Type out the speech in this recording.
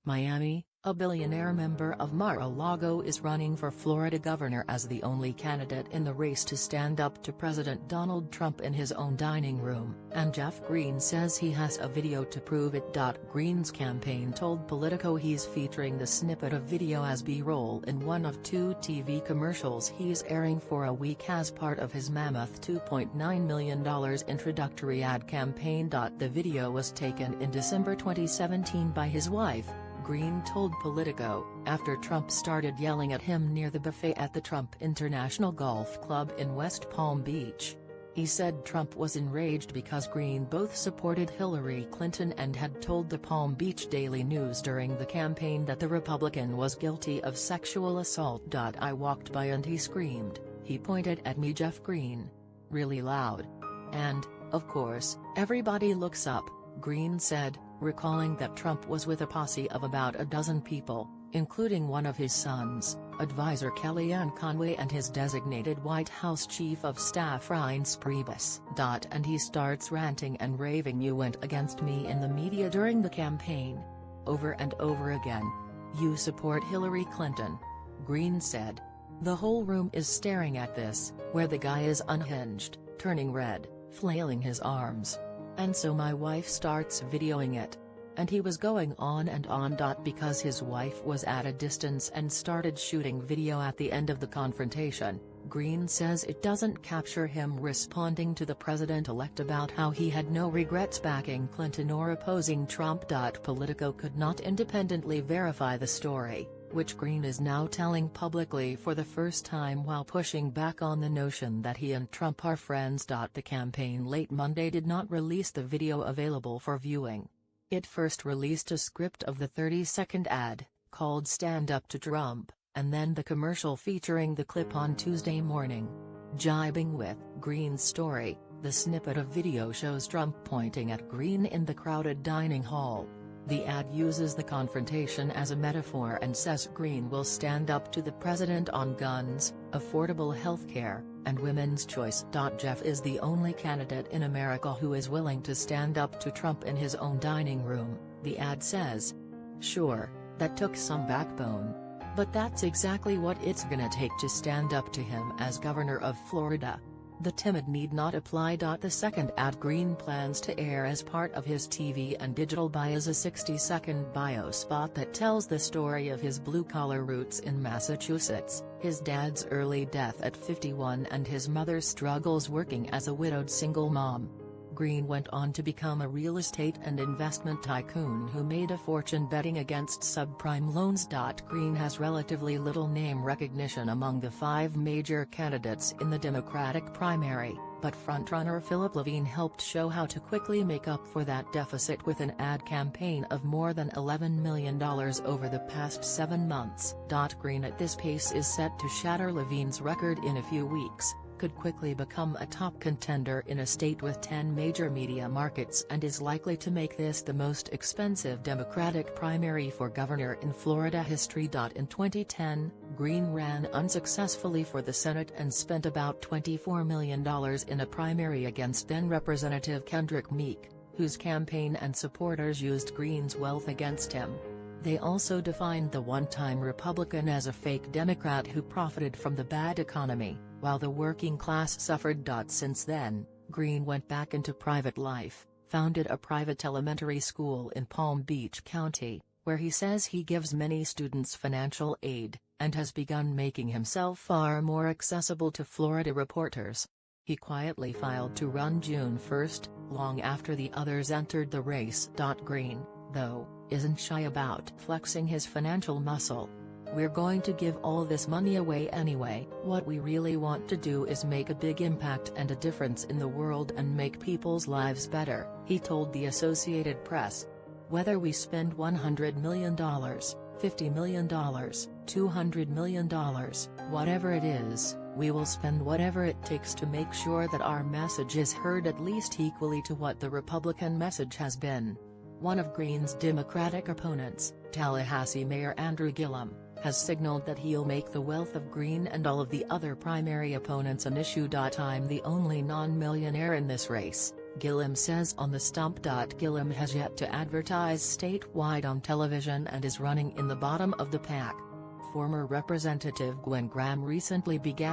Miami, a billionaire member of Mar-a-Lago is running for Florida governor as the only candidate in the race to stand up to President Donald Trump in his own dining room, and Jeff Greene says he has a video to prove it. Greene's campaign told Politico he's featuring the snippet of video as B-roll in one of two TV commercials he's airing for a week as part of his mammoth $2.9 million introductory ad campaign. The video was taken in December 2017 by his wife, Greene told Politico, after Trump started yelling at him near the buffet at the Trump International Golf Club in West Palm Beach. He said Trump was enraged because Greene both supported Hillary Clinton and had told the Palm Beach Daily News during the campaign that the Republican was guilty of sexual assault. I walked by and he screamed, "He pointed at me, Jeff Greene. Really loud. And, of course, everybody looks up," Greene said, recalling that Trump was with a posse of about a dozen people, including one of his sons, advisor Kellyanne Conway, and his designated White House Chief of Staff Reince Priebus. And he starts ranting and raving, "You went against me in the media during the campaign. Over and over again. You support Hillary Clinton," Greene said. "The whole room is staring at this, where the guy is unhinged, turning red, flailing his arms. And so my wife starts videoing it. And he was going on and on. Because his wife was at a distance and started shooting video at the end of the confrontation." Greene says it doesn't capture him responding to the president-elect about how he had no regrets backing Clinton or opposing Trump. Politico could not independently verify the story, which Greene is now telling publicly for the first time while pushing back on the notion that he and Trump are friends. The campaign late Monday did not release the video available for viewing. It first released a script of the 30-second ad, called "Stand Up to Trump," and then the commercial featuring the clip on Tuesday morning. Jibing with Greene's story, the snippet of video shows Trump pointing at Greene in the crowded dining hall. The ad uses the confrontation as a metaphor and says Greene will stand up to the president on guns, affordable health care, and women's choice. Jeff is the only candidate in America who is willing to stand up to Trump in his own dining room, the ad says. Sure, that took some backbone. But that's exactly what it's gonna take to stand up to him as governor of Florida. The timid need not apply. The second ad Greene plans to air as part of his TV and digital buy is a 60-second bio spot that tells the story of his blue-collar roots in Massachusetts, his dad's early death at 51 and his mother's struggles working as a widowed single mom. Greene went on to become a real estate and investment tycoon who made a fortune betting against subprime loans. Greene has relatively little name recognition among the 5 major candidates in the Democratic primary, but frontrunner Philip Levine helped show how to quickly make up for that deficit with an ad campaign of more than $11 million over the past 7 months. Greene at this pace is set to shatter Levine's record in a few weeks, could quickly become a top contender in a state with 10 major media markets, and is likely to make this the most expensive Democratic primary for governor in Florida history. In 2010, Greene ran unsuccessfully for the Senate and spent about $24 million in a primary against then-Representative Kendrick Meek, whose campaign and supporters used Greene's wealth against him. They also defined the one-time Republican as a fake Democrat who profited from the bad economy, while the working class suffered. Since then, Greene went back into private life, founded a private elementary school in Palm Beach County, where he says he gives many students financial aid, and has begun making himself far more accessible to Florida reporters. He quietly filed to run June 1, long after the others entered the race. Greene, though, isn't shy about flexing his financial muscle. "We're going to give all this money away anyway. What we really want to do is make a big impact and a difference in the world and make people's lives better," he told the Associated Press. "Whether we spend $100 million, $50 million, $200 million, whatever it is, we will spend whatever it takes to make sure that our message is heard at least equally to what the Republican message has been." One of Greene's Democratic opponents, Tallahassee Mayor Andrew Gillum, has signaled that he'll make the wealth of Greene and all of the other primary opponents an issue. "I'm the only non-millionaire in this race," Gillum says on the stump. Gillum has yet to advertise statewide on television and is running in the bottom of the pack. Former Representative Gwen Graham recently began